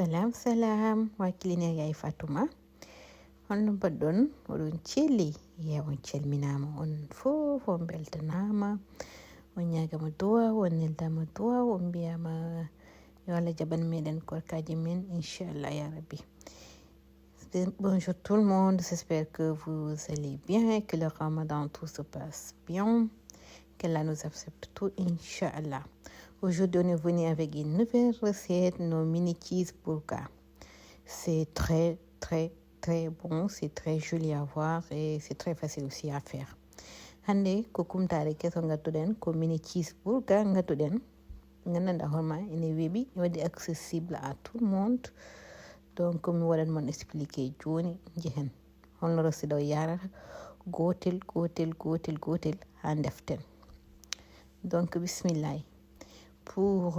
Salam wakilina yaay Fatuma on baɗɗon oɗon celli on calminama on fof on beltanama on ñagama duwa on neldama duwa on mbiyama yo Allah jaɓan meɗen korkaji men inchallah ya rabbi. Bonjour tout le monde, j'espère que vous allez bien, que le Ramadan tout se passe bien, qu'Allah nous accepte tout inchallah. Aujourd'hui, on est venu avec une nouvelle recette, nos mini cheese burgers. C'est très bon, c'est très joli à voir et c'est très facile aussi à faire. Hande ko kumtare keso ngattuɗen ko mini cheese burger ngattuɗen gandanɗa hoorema ene weeɓi waɗi accessible à tout le monde. Donc mi waɗan mon expliqué joni jehen holno recette o yarata gotel ha deften. Donc bismillahi. Pour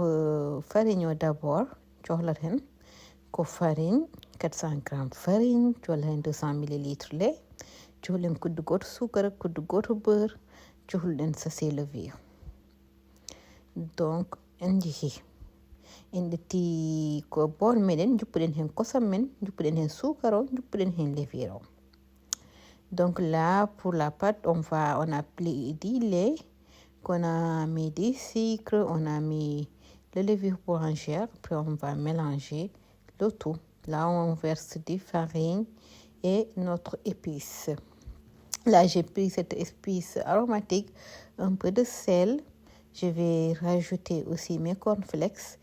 farine d'abord cohlaten ko farine 400 g farine, cohlaten 200 ml lait, cohlen kuddu goto sukara, kuddu goto beurre, cohluɗen sachet levure. Donc en jeehi en ƴetti ko bol meɗen juppuɗen hen kosam men, juppuɗen hen sukara o, juppuɗen hen levure o. Donc là pour la pâte on a dit lait, qu'on a mis du sucre, on a mis le levure boulangère, puis on va mélanger le tout. Là, on verse du farine et notre épice. Là, j'ai pris cette épice aromatique, un peu de sel. Je vais rajouter aussi mes cornflakes.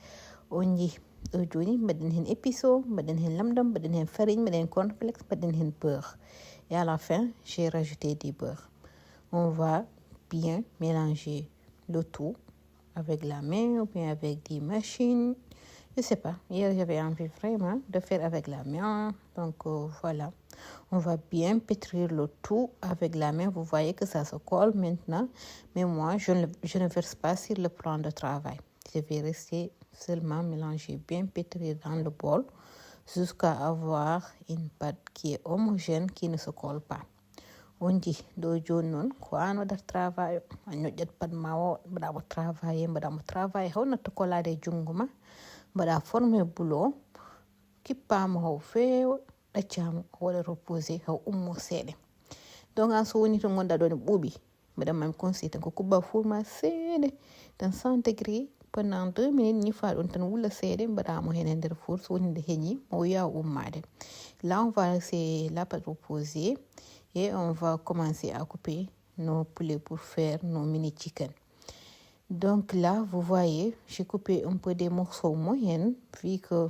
On dit, aujourd'hui, mbaɗen hen épice o, mbaɗen hen lamdam, mbaɗen hen farine, mbaɗen hen cornflakes, mbaɗen hen beurre. Et à la fin, j'ai rajouté du beurre. On va bien mélanger le tout avec la main ou bien avec des machines. Je sais pas, hier j'avais envie vraiment de faire avec la main. Donc voilà, on va bien pétrir le tout avec la main. Vous voyez que ça se colle maintenant. Mais moi, je ne verse pas sur le plan de travail. Je vais rester seulement mélanger, bien pétrir dans le bol jusqu'à avoir une pâte qui est homogène, qui ne se colle pas. On dit do joni noon ko an waɗata travail a ñoƴƴat pat ma o mbaɗamo travail haw natta kolade e junngo ma mbaɗa formé boulot kippama haw feewa ɗaccama waɗa reposé haw ummo seeɗa. Donc an so woni to gonɗa ɗo ne ɓuuɓi mbaɗa mami conseil tan ko kubba four ma seeɗa tan 100 degré pendant 2 minutes ñifa ɗum tan wulla seeɗa mbaɗamo hen e nder four so woni nde heeñi o wiya ummade. Là on va laisser la pâte reposer. Et on va commencer à couper nos poulets pour faire nos mini chicken. Donc là, vous voyez, j'ai coupé un peu des morceaux moyens, vu que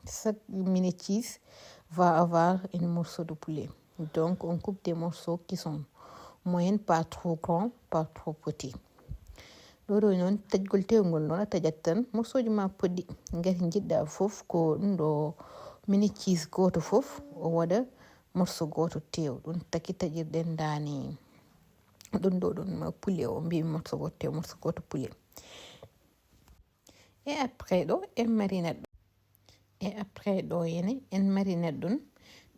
chaque mini cheese va avoir un morceau de poulet. Donc on coupe des morceaux qui sont moyens, pas trop grands, pas trop petits. Ɗoɗo noon tajgol tewgol noon a tajat tan morceau ji ma poɗɗi ngati jiɗɗa fof ko ɗum ɗo mini cheese goto fof o waɗa morceau goto tew ɗum taki taƴirɗen dani ɗum ɗo ɗum poulet o mbi morceau goto tew morceau goto poulet. Et après ɗo en marinate ɗum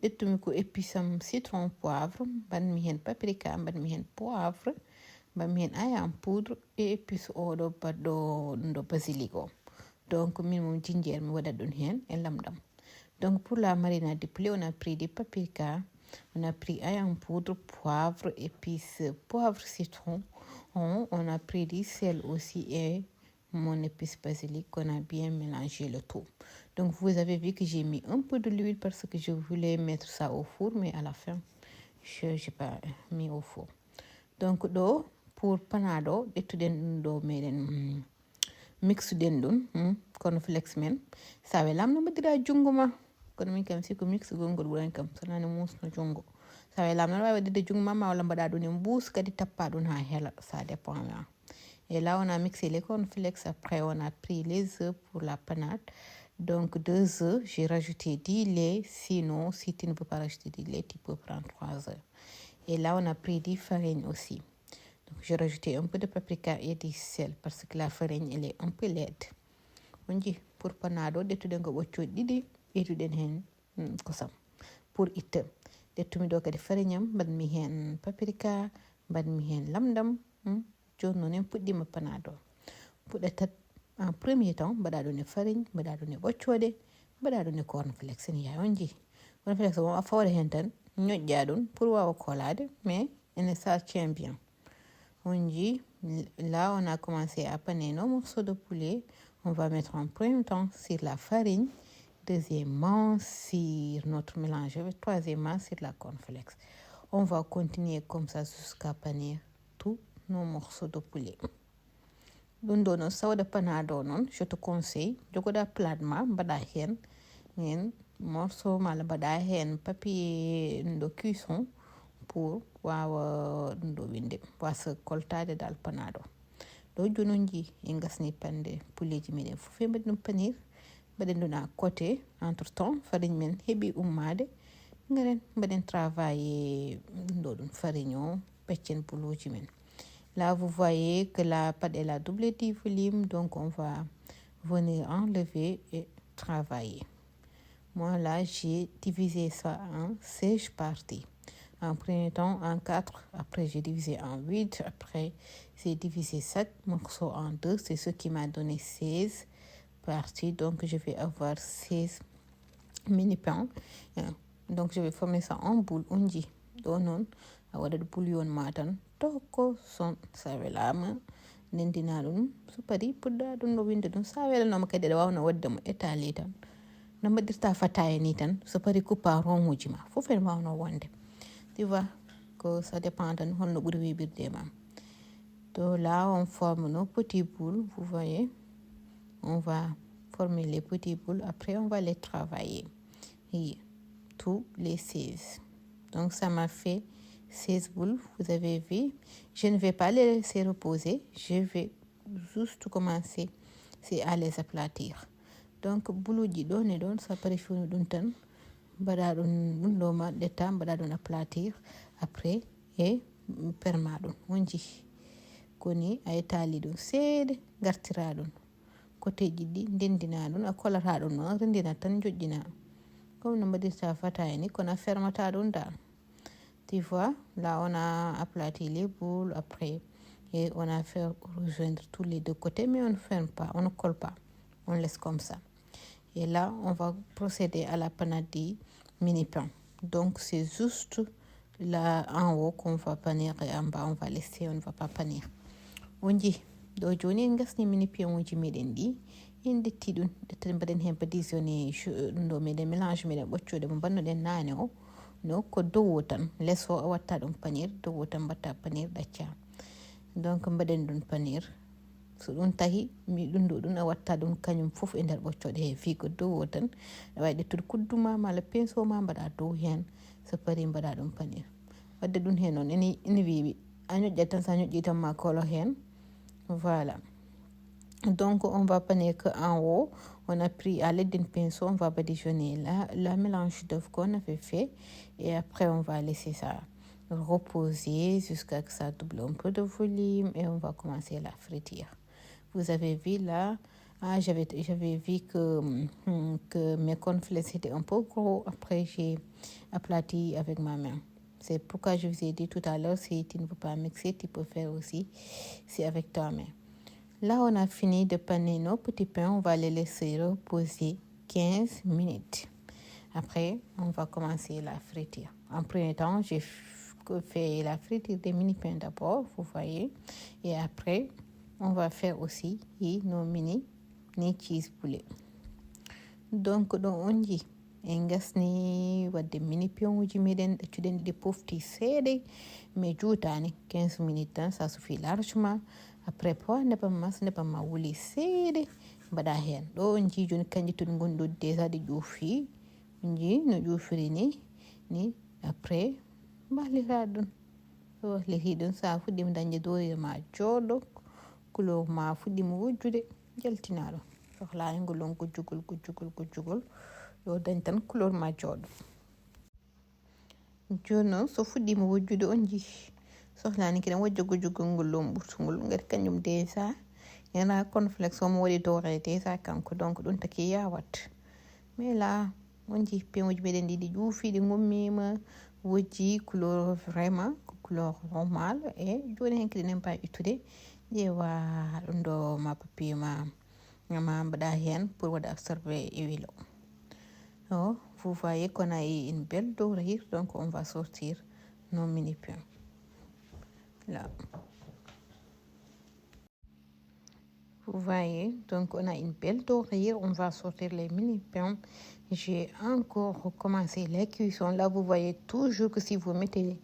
ƴettumi ko épice am citron poivre, mbanmi hen paprika, mbanmi hen poivre, mbanmi hen ail en poudre et épice oɗo baɗɗo ɗum ɗo basilic o. Donc min mom jinjeer mi waɗat ɗum hen e lamɗam. Donc pour la marinade du poulet, on a pris des paprika, on a pris ail en poudre, poivre, épices, poivre, citron. On a pris du sel aussi et mon épice basilic qu'on a bien mélangé le tout. Donc vous avez vu que j'ai mis un peu de l'huile parce que je voulais mettre ça au four, mais à la fin, je n'ai pas mis au four. Donc ɗo pour panade o ƴettuɗen ɗum ɗo meɗen mixuɗen ɗum cornflakes men. Sa welam no mbaɗira jungo ma. Kono min kam siko mix gongol ɓuran kam sonani musno jungo. Sa welam no wawi waɗide jungo ma walla mbaɗa ɗum e mbuus kadi tappa ɗum ha hela, ça dépend là. Et là on a mixé les cornflakes, après on a pris les œufs pour la panade. Donc 2 œufs, j'ai rajouté du lait, sinon si tu ne peux pas rajouter du lait, tu peux prendre 3 œufs. Et là on a pris du farine aussi. Donc j'ai rajouté un peu de paprika et du sel parce que la farine elle est un peu laide. On dit pour panade o ƴettuɗen ko ɓoccoɗi ɗiɗi ƴettuɗen hen kosam pour itta. ƴettumi ɗo kadi farine am mbaɗmi hen paprika, mbaɗmi hen lamdam. Joni noon en puɗɗima panade o. Puɗɗatat en premier temps mbaɗa ɗum e farine, mbaɗa ɗum e ɓoccoɗe, mbaɗa ɗum e cornflakes ni yahay on jii cornflakes mo a fawre hen tan ñoƴƴa ɗum pour wawa kolade mais ça tient bien. On dit, là on a commencé à paner nos morceaux de poulet. On va mettre en premier temps sur la farine, deuxièmement sur notre mélange, troisièmement sur la cornflakes. On va continuer comme ça jusqu'à paner tous nos morceaux de poulet. Ɗum ɗo noon sawde panado noon je te conseille jogoɗa plate ma mbaɗa hen morceau mala mbaɗa hen papier ɗum ɗo cuisson pour wawa ɗum ɗo winde wasa koltade dal panado. ɗo joni on jii en gasni pande pouletji meɗen fof mbaɗi ɗum panir mbaɗen ɗum à côté. Entre temps farine men heeɓi ummade garen mbaɗen travailler ɗum ɗo ɗum farine o peccen bouloji men. Là, vous voyez que la pâte elle a doublé du volume, donc on va venir enlever et travailler. Moi, là, j'ai divisé ça en 16 parties. En premier temps, en 4, après j'ai divisé en 8, après j'ai divisé 7 morceaux en 2, c'est ce qui m'a donné 16 parties, donc je vais avoir 16 mini-pains. Donc je vais former ça en boule, on dit, non, à de bouillon matin. Toko son sa welama nendina ɗum so pari puɗɗa ɗum no winde ɗum sa welanoma kadi aɗa wawno wadde mo étali tan no mbaɗirta fataye ni tan so pari coupa ronguji ma fof en wawno wonde tu vois que ça dépend tan holno ɓuuri wiɓirde ma. Donc là on forme nos petits boules, vous voyez, on va former les petits boules, après on va les travailler et tous les 16. Donc ça m'a fait 16 boules, vous avez vu. Je ne vais pas les laisser reposer. Je vais juste commencer à les aplatir. Donc, boulouji don et don, ça paraît fini d'un temps. Badadun bundoma d'état, badadun aplatir. Après, et permadun. On dit, koni a etali dun sede, gartiradun. Côté jidi, dendinadun, a coloradun, rendina tan jodjina. Comme nous dit ça, fatayni, qu'on a fermatadun dan. Tu vois, là on a aplati les boules après et on a fait rejoindre tous les deux côtés, mais on ne ferme pas, on ne colle pas, on laisse comme ça. Et là on va procéder à la panade mini pain. Donc c'est juste là en haut qu'on va panir et en bas on va laisser, on ne va pas panir. On dit, do joni ngasni mini pain on dit meɗen ɗi inde tiɗum de mbaɗen hen badigeonné ɗo meɗen mélange meɗen ɓoccode mo bannoɗen nane o no ko dow tan lesso a watta ɗum panir dow tan mbatta panir ɗacca. Donc mbaɗen ɗum panir so ɗum tahi mi ɗum ɗo ɗum a watta ɗum kañum fof e nder ɓoccoɗe he fi ko dow tan a wawi ɗettude kudduma mala pinceau ma mbaɗa dow hen so pari mbaɗa ɗum panir wadde ɗum hen noon ene wiwi a ñoƴƴat tan sa ñoƴƴi tan ma kolo hen. Voilà. Donc on va panir que en haut on a pris à l'aide d'un pinceau, on va badigeonner la mélange d'œufs qu'on avait fait et après on va laisser ça reposer jusqu'à ce que ça double un peu de volume et on va commencer la friture. Vous avez vu là, j'avais vu que mes cornflakes étaient un peu gros, après j'ai aplati avec ma main. C'est pourquoi je vous ai dit tout à l'heure, si tu ne veux pas mixer, tu peux faire aussi, c'est avec ta main. Là, on a fini de paner nos petits pains. On va les laisser reposer 15 minutes. Après, on va commencer la friture. En premier temps, j'ai fait la friture des mini-pains d'abord, vous voyez. Et après, on va faire aussi nos mini cheese poulet. Donc, on dit, en gasni wadde mini pain uji meɗen ɗaccuɗen ɗi pofti seeɗe mais juutani 15 minutes hein, ça suffit largement. Après po nebam ma wuli seeɗe mbaɗa hen ɗo on jii joni kanƴi toni gonɗo déjà ɗi ƴuufi on jii no ƴuufiri ni après mbahlira ɗum so wahliri ɗum sa fuɗɗima dañde doyre ma jooɗo couleur ma fuɗɗima wujjude jaltina ɗum sohlani ngolon gujjugol yo dañ tan couleur ma jooɗo. Joni noon so fuɗɗima wujjude on jii sohlani kiɗen wajja gujjugol ngol lom ɓurtugol ngati kañum déjà yana cornflakes omo waɗi doore déjà kanko donc ɗum taki yawat. Mais là on jii peŋuji meɗen ɗiɗi ƴuufi ɗi gummima wojji couleur vraiment couleur normal et joni hen kiɗen mbawi ittude ƴeewa ɗum ɗo ma papier ma mbaɗa hen pour waɗa absorber huile o. Oh, vous voyez qu'on a eu une belle dorure, donc on va sortir nos mini pains. Là. Vous voyez, donc on a une belle dorure, on va sortir les mini pains. J'ai encore recommencé les cuissons. Là, vous voyez toujours que si vous mettez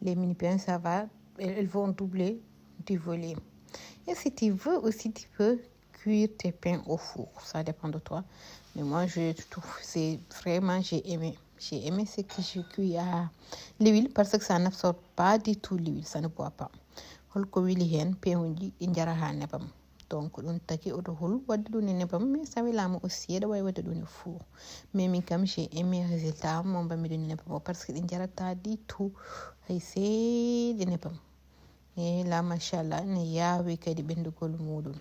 les mini pains, ça va, elles vont doubler du volume. Et si tu veux aussi, tu peux cuire tes pains au four. Ça dépend de toi. Mais moi, je trouve, c'est vraiment, j'ai aimé. J'ai aimé ce que je cuis à l'huile parce que ça n'absorbe pas du tout l'huile. Ça ne boit pas. Holko wili hen pewuji ɗi jara ha nebam. Donc ɗum taki oto hol wadde ɗum e nebam mais sawilama aussi eɗa wawi wadde ɗum e four. Mais min kam j'ai aimé résultat mo mbami ɗum e nebam parce que ɗi jarata du tout hay seeɗi nebam. E la machallah ne yaawi kadi ɓendugol muɗum.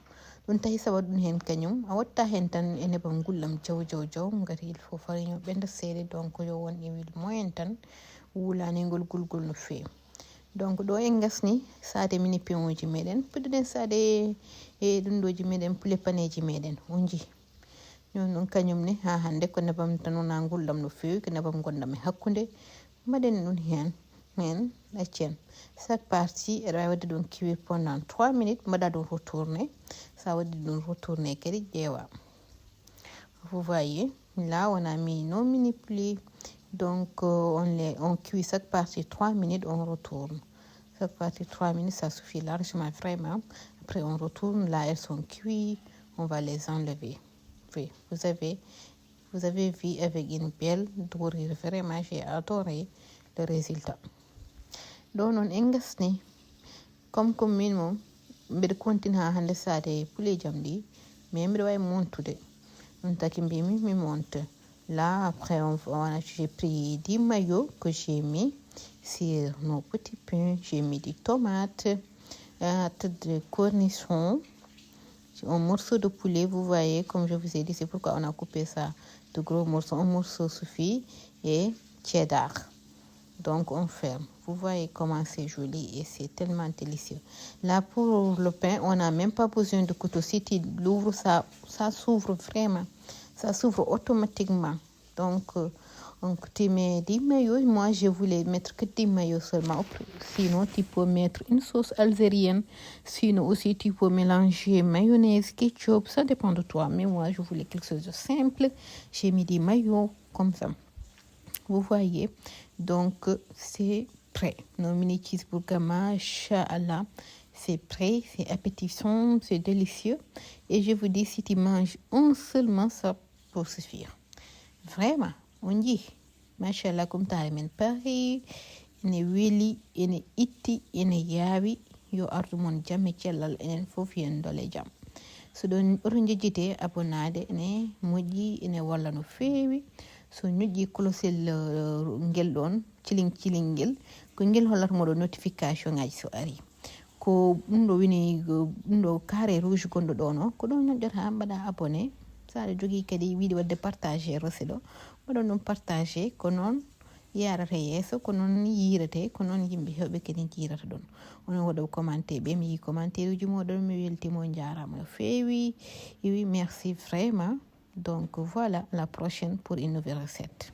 ɗum tahi sa waɗi ɗum hen kañum a watta hen tan e nebam gullam jaw ngati il faut farine o ɓenda seeɗa donc yo won e huile moyen tan wulanigol gulgol no fewi. Donc ɗo en gasni sade mini peoji meɗen puɗɗiɗen sade e ɗumɗoji meɗen pulepaneji meɗen on jii non ɗum kañum ni ha hande ko nebam tan wona gulɗam no fewi ko nebam gondam e hakkude mbaɗen ɗum hen men ɗaccen chaque partie aɗa wawi wadde ɗum cuire pendant 3 minutes mbaɗa ɗum retourné sa waddi ɗum retourné kadi ƴeewa. Vous voyez là on a mis nos mini plis. Donc, on cuit chaque partie 3 minutes, on retourne. Chaque partie 3 minutes, ça suffit largement, vraiment. Après, on retourne, là, elles sont cuites, on va les enlever. Oui, vous avez vu avec une belle dorure, vraiment, j'ai adoré le résultat. Donc, on engasni, comme minimum, je continue à faire ça pour les jamdi, mais je vais monter. On t'a qui me monte. Là, après, j'ai pris 10 maillots que j'ai mis sur nos petits pains. J'ai mis des tomates, de cornichons, un morceau de poulet. Vous voyez, comme je vous ai dit, c'est pourquoi on a coupé ça de gros morceaux. Un morceau suffit et cheddar. Donc, on ferme. Vous voyez comment c'est joli et c'est tellement délicieux. Là, pour le pain, on n'a même pas besoin de couteau. Si tu l'ouvres, ça s'ouvre vraiment. Ça s'ouvre automatiquement. Donc tu mets 10 maillots. Moi, je voulais mettre que 10 maillots seulement. Sinon, tu peux mettre une sauce algérienne. Sinon, aussi, tu peux mélanger mayonnaise, ketchup. Ça dépend de toi. Mais moi, je voulais quelque chose de simple. J'ai mis des maillots comme ça. Vous voyez. Donc, c'est prêt. Nos mini cheeseburgers, machallah. C'est prêt, c'est appétissant, c'est délicieux. Et je vous dis, si tu manges un seulement, ça peut suffire. Vraiment, on dit, machallah, comme tu as Paris, ene weli, ene itti, ene yawi, yo ardu mon jamme cellal enen fof yen dole jam. So ɗon oto jejjite abonade ene moƴƴi ene walla no fewi. So ñoƴƴi closel ngel ɗon cilin ngel ko ngel hollata moɗo notification ngaji so ari. Ko ɗum ɗo wini ɗum ɗo carré rouge gonɗo ɗo no ko ɗon ñoƴƴata mbaɗa abonné saɗa jogui kadi wiiɗi wadde partagé rose ɗo mbaɗon ɗum partagé ko noon yarata yeeso ko noon yirate ko noon yimɓe hewɓe kadi jirata ɗon onon waɗa commenté ɓe mi yi commentaire uji moɗon mi weltimo jarama no fewi oui merci vraiment donc voilà la prochaine pour une nouvelle recette.